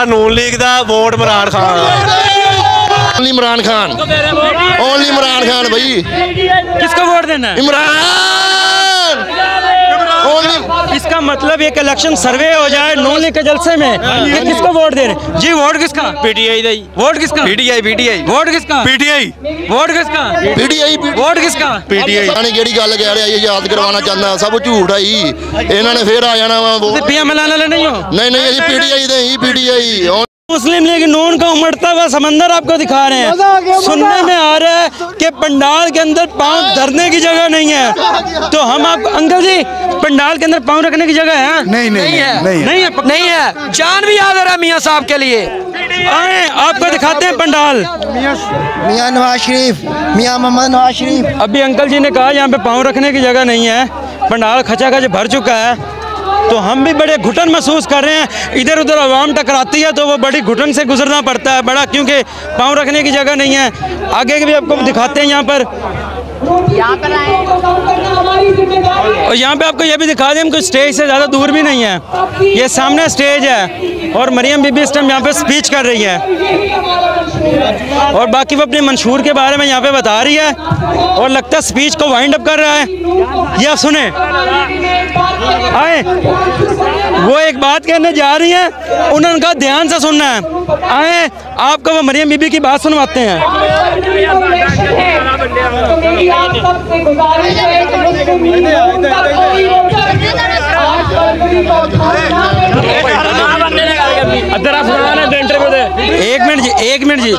जलसा नून लीग दा vote Imran Khan. Only Imran Khan, only Imran Khan भाई। किसको वोट देना है? इमरान। इसका मतलब एक इलेक्शन सर्वे हो जाए नून लीग के जलसे में कि किसको वोट दे रहे जी? वोट किसका? पीटीआई दा। वोट किसका? पीटीआई। वोट किसका? पीटीआई। वोट किसका? पीटीआई। वोट किसका? पीटीआई। केड़ी गल कह रहा है, याद करवाना चाहता सब झूठ है ही। इन्होंने फिर आ जाना वा। पीएमएल वाले नहीं हो? नहीं अभी पीटीआई दे ही पीटीआई। मुस्लिम लीग नून का उमड़ता हुआ समंदर आपको दिखा रहे हैं। सुनने में आ रहा है कि पंडाल के अंदर पांव धरने की जगह नहीं है। तो हम आप अंकल जी पंडाल के अंदर पांव रखने की जगह है? नहीं है। जान भी याद आ रहा मियाँ साहब के लिए। आए आपको दिखाते हैं पंडाल। मियाँ नवाज शरीफ, मियाँ मोहम्मद नवाज शरीफ। अभी अंकल जी ने कहा यहाँ पे पांव रखने की जगह नहीं है, पंडाल खचाखच भर चुका है। तो हम भी बड़े घुटन महसूस कर रहे हैं। इधर उधर आवाम टकराती है तो वो बड़ी घुटन से गुजरना पड़ता है बड़ा, क्योंकि पाँव रखने की जगह नहीं है। आगे भी आपको दिखाते हैं यहाँ पर। और यहाँ पे आपको ये भी दिखा दें, हमको स्टेज से ज़्यादा दूर भी नहीं है, ये सामने स्टेज है और मरियम बीबी इस टाइम यहाँ पे स्पीच कर रही है और बाकी वो अपने मंशूर के बारे में यहाँ पे बता रही है और लगता है स्पीच को वाइंड अप कर रहा है। ये आप सुने, आए वो एक बात कहने जा रही है, उनका ध्यान से सुनना है। आए आपको वो मरियम बीबी की बात सुनवाते हैं। एक मिनट जी,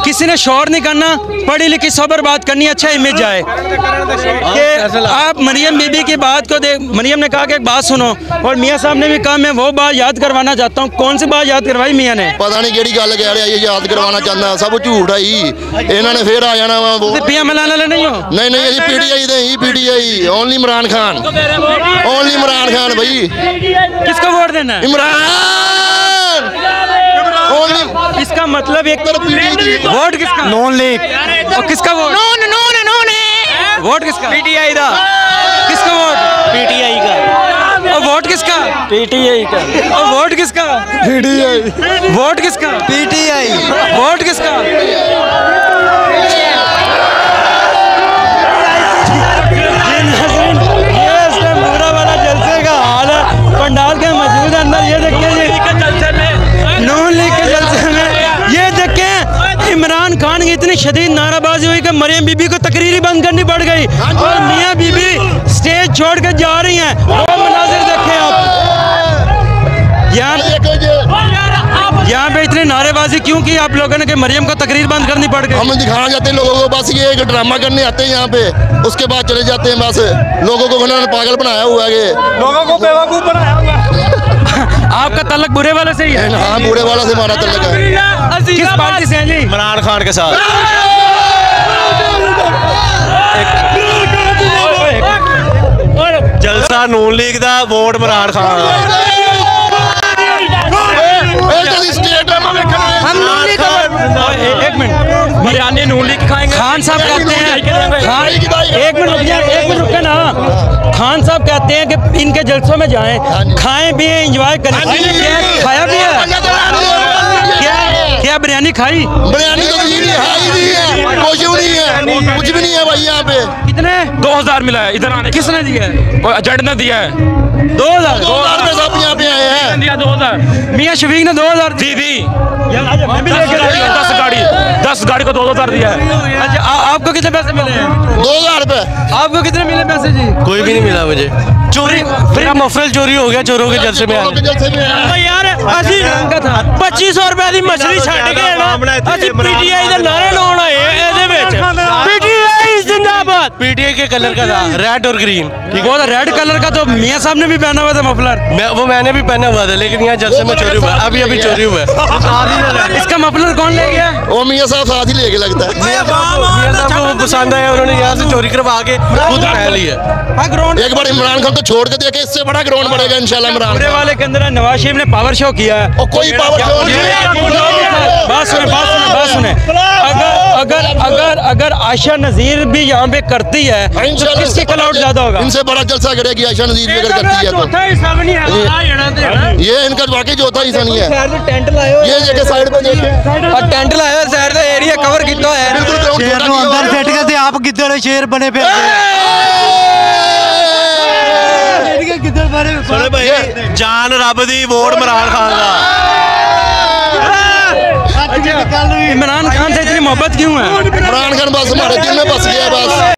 किसी ने शोर नहीं करना, पढ़ी लिखी सोबर बात करनी, अच्छा इमेज जाए कि आप मरियम बीबी की बात को देख। मरियम ने कहा कि एक बात सुनो और मियाँ साहब ने भी कहा मैं वो बात याद करवाना चाहता हूँ। कौन सी बात याद करवाई मियाँ ने? पता नहीं केड़ी गल कह रहा है, याद करवाना चाहता सब झूठ है ही। इन्होंने फिर आ जाना वा। पीएमएल वाले नहीं हो? नहीं अभी पीटीआई दे ही PTI. Only Imran Khan, only Imran Khan भाई। किसको वोट देना है? इमरान। इसका मतलब एक वोट किसका? नून लीग। और किसका वोट? वोट किसका? पीटीआई दा। किसका वोट? पीटीआई का। और वोट किसका? पीटीआई का। और वोट किसका? पीटीआई। वोट किसका? पीटीआई। वोट किसका? पूरा वाला जलसे का हाल है पंडाल के मौजूद अंदर। ये देखिए नून लीग के जलसे में ये देखें इमरान खान की इतनी शदीद नाराबाजी हुई कि मरियम बीबी को तकरीर ही बंद करनी पड़ गई और मियाँ बीबी स्टेज छोड़ कर जा रही हैं। वो मनाजिर देखें आप। यहाँ पे इतनी नारेबाजी क्यों की आप लोगों ने कि मरियम को तकरीर बंद करनी पड़ गई? हम दिखाना चाहते हैं लोगों को, बस ये एक ड्रामा करने आते हैं यहाँ पे, उसके बाद चले जाते हैं। बस लोगों को उन्होंने पागल बनाया हुआ है, लोगों को बेवकूफ बनाया हुआ है। आपका तल्लक बुरे वाले से ही है? हाँ बुरे वाला से हमारा तल्लक है। किस पार्टी से हैं जी? इमरान खान के साथ। जलसा नून लीग दा वोट इमरान खान। एक मिनट, बिरयानी नून लीग खाएंगे। खान साहब कहते हैं, एक मिनट रुके ना। खान साहब कहते हैं कि इनके जलसों में जाएं, खाएं पिए, एंजॉय करें। खाया भी है क्या? बिरयानी खाई? बिरयानी तो कुछ भी नहीं है भाई यहाँ पे। कितने? 2000 मिला है इधर आने। किसने दिया है? एजेंट ने दिया है। 2000 में सब यहाँ पे आए हैं। 2000 मियाँ शफीक ने 2000 दी। 10 10 गाड़ी को 2000 दिया है। अच्छा आपको कितने पैसे मिले हैं? 2000 रुपए। आपको कितने मिले पैसे जी? कोई भी नहीं मिला मुझे। चोरी, मेरा मफरल चोरी हो गया चोरों के जलसे में। यार असी 2500 रुपए की मछली छड़ के असी पीटीआई के नारे लाने आए। जिंदाबाद। पीटीआई के कलर का था, रेड और ग्रीन। वो तो रेड कलर का तो मियाँ साहब ने भी पहना हुआ था मफलर। वो मैंने भी पहना हुआ था, लेकिन यहाँ जलसे में चोरी हुआ। अभी चोरी हुआ है। इसका मफलर कौन ले गया? वो मियाँ साहब साथ ही लेके लगता है। मियाँ साहब को पसंद आया, उन्होंने यहाँ से चोरी करवा के खुद पहन लिया। एक बार इमरान खान को छोड़ के देखे, इससे बड़ा ग्राउंड बढ़ेगा इंशाल्लाह। इमरान पूरे वाले के अंदर नवाज शरीफ ने पावर शो किया है। कोई पावर शो नहीं। बात सुने अगर आयशा नज़ीर भी यहाँ पे करती है तो किसकी क्लाउड ज्यादा होगा? इनसे बड़ा जलसा करेगी आयशा नज़ीर भी अगर करती है तो। ये इनका वाकई जो होता हिस्सा नहीं है। ये देखे साइड पे देखे टेंट लाया साइड का एरिया कवर किया है। बिल्कुल शेर नु अंदर सेट करते आप किधर शेर बने पे जान रब दी वोट इमरान खान का। इमरान खान से इतनी मोहब्बत क्यों है? इमरान खान बस हमारे दिल में बस गया बस।